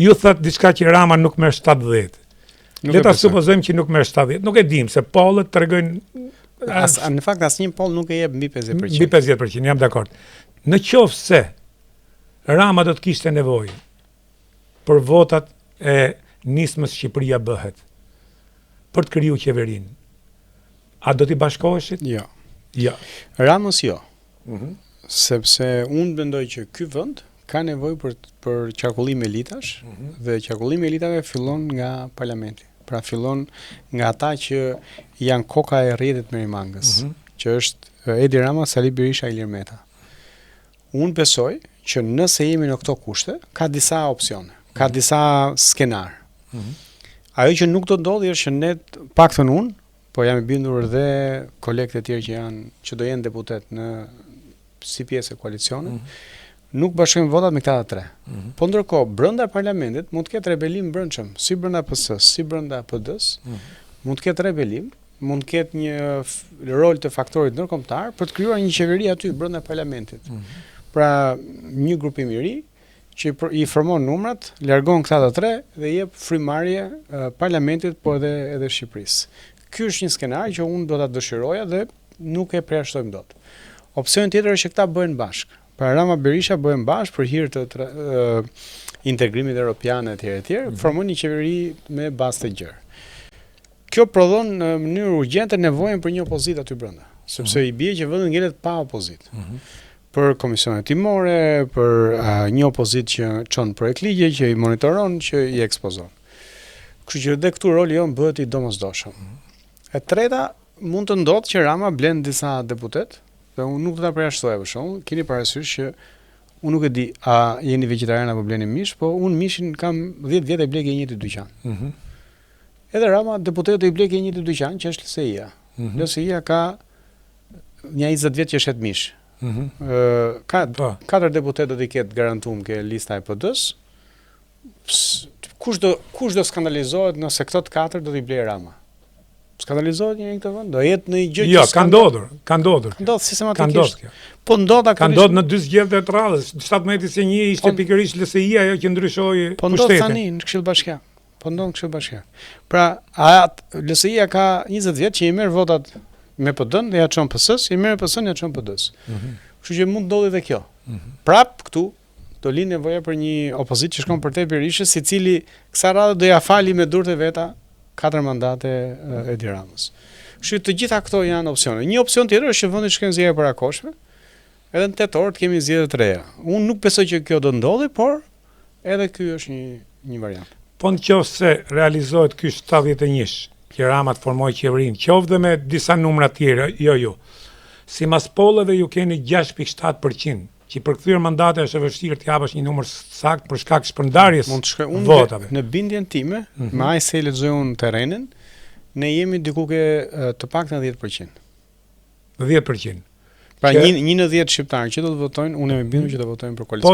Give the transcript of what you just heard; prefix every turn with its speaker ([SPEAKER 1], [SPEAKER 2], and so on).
[SPEAKER 1] Ju thot diçka që Rama nuk merr 70. Le ta supozojmë që nuk merr 70. Nuk e dim se pollët tregojnë
[SPEAKER 2] në fakt asnjë poll nuk e jep mbi 50%.
[SPEAKER 1] Mbi 50%, jam dakord. Në qoftë se Rama do të kishte nevojë për votat e nismës Shqipëria bëhet për të kriju qeverinë, a do t'i bashkoheshit?
[SPEAKER 2] Jo.
[SPEAKER 1] Jo.
[SPEAKER 2] Ramës jo. Sepse unë mendoj që ky vend ka nevojë për qarkullim elitash dhe qarkullimi elitave fillon nga parlamenti. Pra fillon nga ata që janë koka e rrjetit Merimangës, që është Edi Rama, Sali Berisha, Ilir Meta. Unë besoj që nëse jemi në këto kushte, ka disa opsione, ka disa skenar. Ajo që nuk do ndodhi është që ne, paktën unë, po jam i bindur dhe kolegët e tjerë që do jenë deputet si pjesë e koalicionit, nuk bashkojmë votat me këta të tre. Po ndërkohë, brenda parlamentit mund të ketë rebelim brendshëm, si brenda PS-s, si brenda PD-s, mund të ketë rebelim, mund të ketë një rol të faktorit ndërkombëtar për të krijuar një qeveri aty brenda parlamentit. Pra, një grupim i ri që i formon numrat, largon këta të tre dhe jep frymarrje parlamentit, po edhe Shqipërisë. Ky është një skenar që unë do ta dëshiroja dhe nuk e përjashtojmë dot. Opsioni tjetër është që këta bëhen bashkë. Pra Rama Berisha bëhen bashkë për hir të integrimit evropian etj. Formon një qeveri me bazë të gjerë. Kjo prodhon në mënyrë urgjente nevojën për një opozitë aty brenda, sepse i bie që vendi ngelet pa opozitë. Për komisionet timore, për një opozitë që çon projekt ligje, që i monitoron, që i ekspozon. Kështu që edhe këtu roli jon bëhet i domosdoshëm. E treta, mund të ndodhë që Rama blen disa deputet, dhe unë nuk do ta përjashtoj për shembull, keni parasysh që unë nuk e di a jeni vegetarian apo bleni mish, po unë mishin kam 10 vjet e blek e njëjti dyqan. Edhe Rama deputetët i blek e njëjti dyqan, që është LSI-a. LSI-a ka një 20 vjet që shet mish. Ka 4 deputetë do t'i ketë garantuar ke lista e PD-s. Kush do skandalizohet nëse këto të 4 do t'i blej Rama? Skandalizohet një këtë vend? Do jetë në një gjë
[SPEAKER 1] që ka ndodhur.
[SPEAKER 2] Ndodh sistematikisht.
[SPEAKER 1] Po ndodha në 2 zgjedhje të radhës. 17-21 ishte pikërisht LSI-a ajo që ndryshoi pushtetin.
[SPEAKER 2] Po ndodh tani në Këshill Bashkiake. Pra, LSI-a ka 20 vjet që i merr votat me PD-n dhe ja çon PS-s, i merr PS-n ja çon PD-s. Kështu që mund ndodhi edhe kjo. Prap këtu do lind nevoja për një opozitë që shkon përtej Berishës, i cili kësaj radhe do ja fali me durët e veta 4 mandate Edi Ramës. Kështu të gjitha këto janë opsione. Një opsion tjetër është që vendi shkojnë zgjedhje parakoshme, edhe në 8 orë të kemi zgjedhje të reja. Unë nuk besoj që kjo do ndodhi, por edhe ky është një variant.
[SPEAKER 1] Po nëse realizohet ky 71, që Rama të formojë qeverinë, qoftë dhe me disa numra të tjera, jo. Sipas polleve ju keni 6.7%. Që për kthyer mandate është e vështirë të japësh një numër sakt për shkak shpërndarjes votave.
[SPEAKER 2] Në bindjen time, me aq se lexoj unë terrenin, ne jemi diku ke të paktën 10%.
[SPEAKER 1] 10%.
[SPEAKER 2] Pra një në 10 shqiptarë që do të votojnë, unë jam i bindur që do votojnë për koalicion.